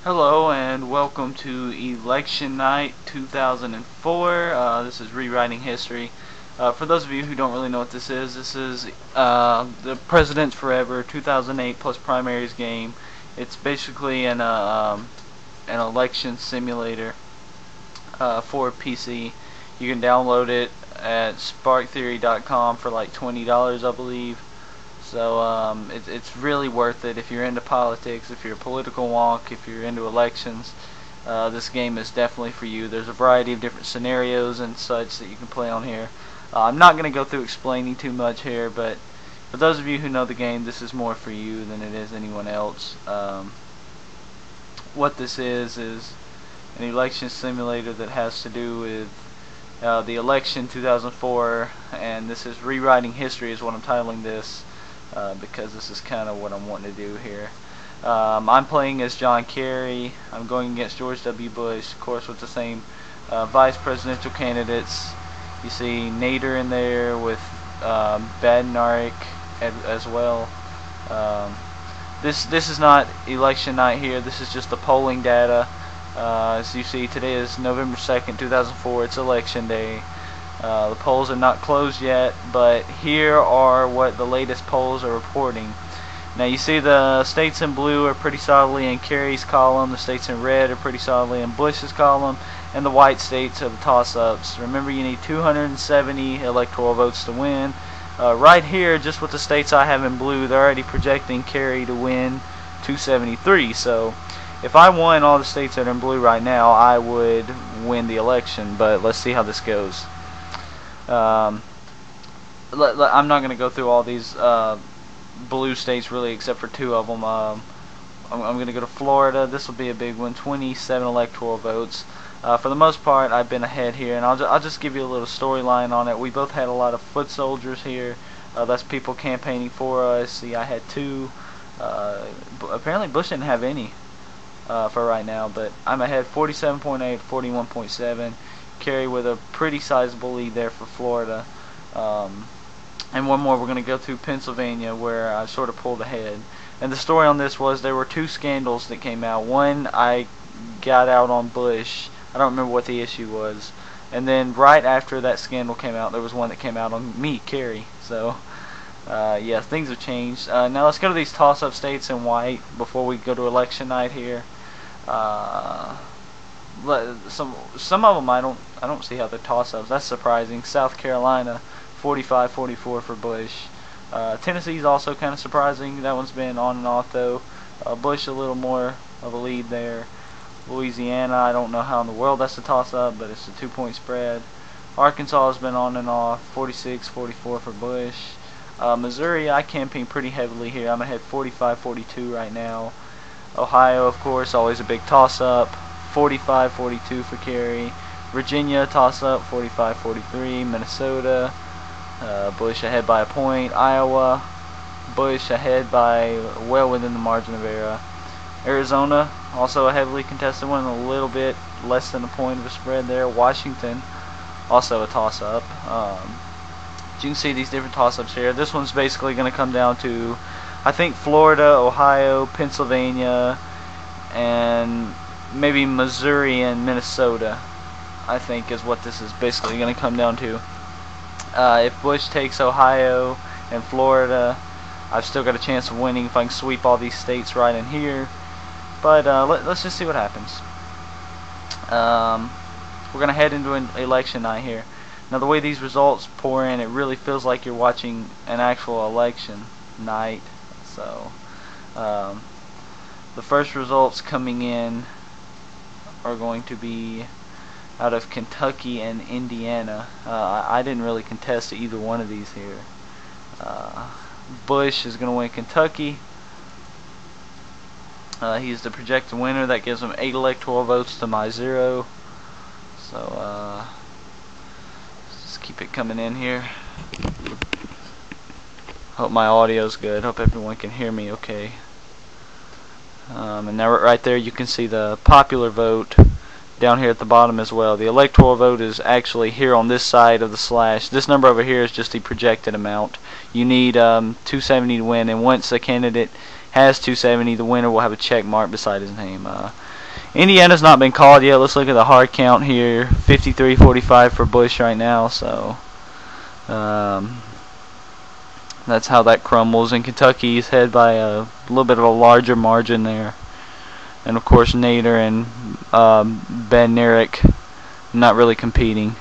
Hello and welcome to Election Night 2004. This is Rewriting History. For those of you who don't really know what this is the Presidents Forever 2008 plus primaries game. It's basically an election simulator for PC. You can download it at sparktheory.com for like $20, I believe. So it's really worth it if you're into politics, if you're a political wonk, if you're into elections. This game is definitely for you. There's a variety of different scenarios and such that you can play on here. I'm not going to go through explaining too much here, but for those of you who know the game, this is more for you than it is anyone else. What this is an election simulator that has to do with the election 2004, and this is Rewriting History is what I'm titling this. Because this is kind of what I'm wanting to do here. I'm playing as John Kerry. I'm going against George W. Bush, of course, with the same vice presidential candidates. You see Nader in there with Badnarik as well. This is not election night here. This is just the polling data. As you see, today is November 2nd, 2004. It's election day. The polls are not closed yet, but here are what the latest polls are reporting. Now you see the states in blue are pretty solidly in Kerry's column, the states in red are pretty solidly in Bush's column, and the white states are the toss-ups. Remember, you need 270 electoral votes to win. Right here, just with the states I have in blue, they're already projecting Kerry to win 273. So if I won all the states that are in blue right now, I would win the election, but let's see how this goes. I'm not going to go through all these blue states really, except for two of them. I'm going to go to Florida. This will be a big one, 27 electoral votes. For the most part, I've been ahead here, and I'll just give you a little storyline on it. We both had a lot of foot soldiers here. That's people campaigning for us. See, I had two. Apparently Bush didn't have any for right now, but I'm ahead 47.8, 41.7. Kerry with a pretty sizable lead there for Florida. And one more, we're going to go to Pennsylvania, where I sort of pulled ahead. And the story on this was there were two scandals that came out. One, I got out on Bush. I don't remember what the issue was. And then right after that scandal came out, there was one that came out on me, Kerry. So yeah, things have changed. Now let's go to these toss-up states in white before we go to election night here. Some of them I don't see how they're toss-ups. That's surprising. South Carolina, 45-44 for Bush. Tennessee's also kind of surprising. That one's been on and off though. Bush a little more of a lead there. Louisiana, I don't know how in the world that's a toss-up, but it's a 2-point spread. Arkansas has been on and off, 46-44 for Bush. Missouri, I campaign pretty heavily here. I'm ahead 45-42 right now. Ohio, of course, always a big toss-up. 45-42 for Kerry. Virginia toss-up, 45-43. Minnesota, Bush ahead by a point. Iowa, Bush ahead by well within the margin of error. Arizona, also a heavily contested one, a little bit less than a point of a spread there. Washington, also a toss-up. You can see these different toss-ups here. This one's basically going to come down to, I think, Florida, Ohio, Pennsylvania, and maybe Missouri and Minnesota, I think, is what this is basically going to come down to. If Bush takes Ohio and Florida, I've still got a chance of winning if I can sweep all these states right in here. But let's just see what happens. We're going to head into an election night here. Now the way these results pour in, it really feels like you're watching an actual election night. So the first results coming in are going to be out of Kentucky and Indiana. I didn't really contest either one of these here. Bush is going to win Kentucky. He's the projected winner. That gives him 8 electoral votes to my 0. So just keep it coming in here. Hope my audio's good. Hope everyone can hear me okay. And now right there you can see the popular vote down here at the bottom as well. The electoral vote is actually here on this side of the slash. This number over here is just the projected amount. You need 270 to win, and once a candidate has 270, the winner will have a check mark beside his name. Indiana's not been called yet. Let's look at the hard count here. 53-45 for Bush right now. So that's how that crumbles. And Kentucky's ahead by a little bit of a larger margin there. And of course Nader and Ben Nerick not really competing.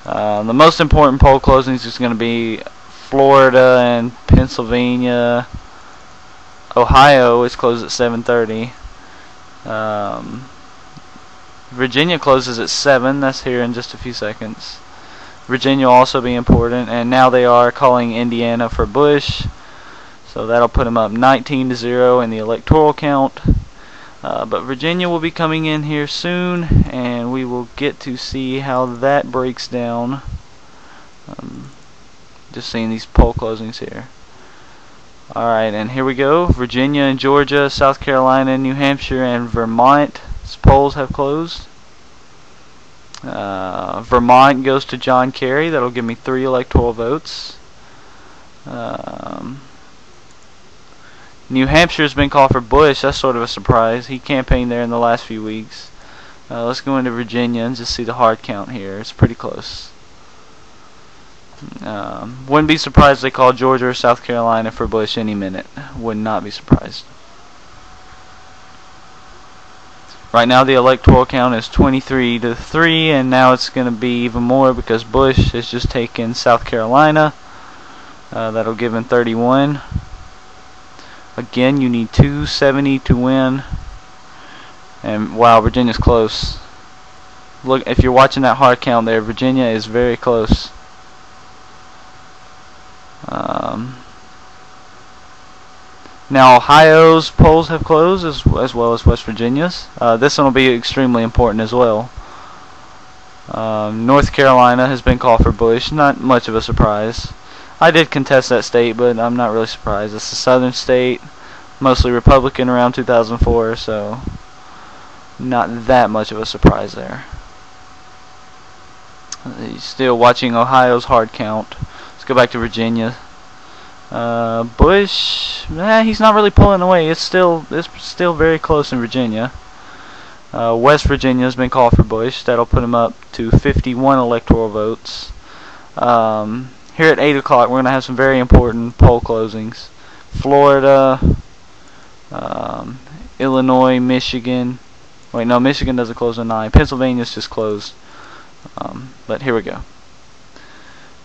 The most important poll closings is going to be Florida and Pennsylvania. Ohio is closed at 7:30. Virginia closes at 7. That's here in just a few seconds. Virginia will also be important, and now they are calling Indiana for Bush, so that'll put them up 19-0 in the electoral count. But Virginia will be coming in here soon, and we will get to see how that breaks down. Just seeing these poll closings here. Alright, and here we go. Virginia and Georgia, South Carolina, New Hampshire, and Vermont. Polls have closed. Vermont goes to John Kerry. That'll give me 3 electoral votes. New Hampshire's been called for Bush. That's sort of a surprise. He campaigned there in the last few weeks. Let's go into Virginia and just see the hard count here. It's pretty close. Wouldn't be surprised if they call Georgia or South Carolina for Bush any minute. Would not be surprised. Right now the electoral count is 23-3, and now it's going to be even more because Bush has just taken South Carolina. That'll give him 31. Again, you need 270 to win. And wow, Virginia's close. Look, if you're watching that hard count there, Virginia is very close. Now Ohio's polls have closed as well as West Virginia's. This one will be extremely important as well. North Carolina has been called for Bush. Not much of a surprise. I did contest that state, but I'm not really surprised. It's a southern state, mostly Republican around 2004, so not that much of a surprise there. Still watching Ohio's hard count. Let's go back to Virginia. Bush, he's not really pulling away. It's still very close in Virginia. West Virginia has been called for Bush. That'll put him up to 51 electoral votes. Here at 8 o'clock, we're going to have some very important poll closings. Florida, Illinois, Michigan. Wait, no, Michigan doesn't close at 9. Pennsylvania's just closed. But here we go.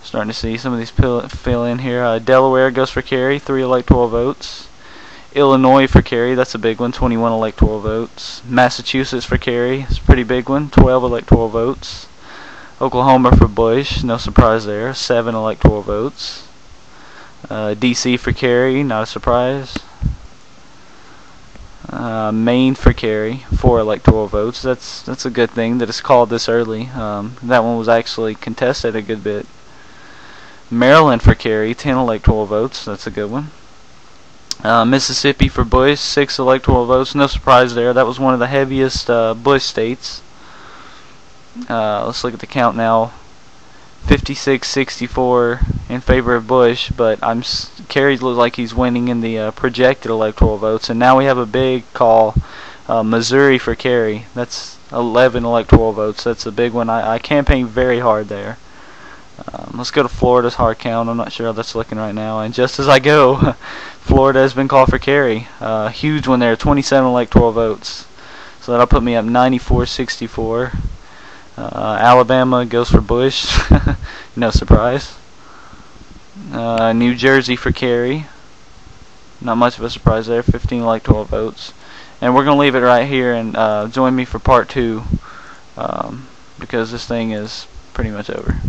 Starting to see some of these fill in here. Delaware goes for Kerry, 3 electoral votes. Illinois for Kerry, that's a big one, 21 electoral votes. Massachusetts for Kerry, it's a pretty big one, 12 electoral votes. Oklahoma for Bush, no surprise there, 7 electoral votes. DC for Kerry, not a surprise. Maine for Kerry, 4 electoral votes. That's a good thing that it's called this early. That one was actually contested a good bit. Maryland for Kerry, 10 electoral votes. That's a good one. Mississippi for Bush, 6 electoral votes. No surprise there. That was one of the heaviest Bush states. Let's look at the count now. 56-64 in favor of Bush, but Kerry looks like he's winning in the projected electoral votes. And now we have a big call. Missouri for Kerry. That's 11 electoral votes. That's a big one. I campaigned very hard there. Let's go to Florida's hard count. I'm not sure how that's looking right now. And just as I go, Florida has been called for Kerry. Huge one there, 27 electoral votes. So that'll put me up 94-64. Alabama goes for Bush. No surprise. New Jersey for Kerry. Not much of a surprise there, 15 electoral votes. And we're going to leave it right here and join me for part 2 because this thing is pretty much over.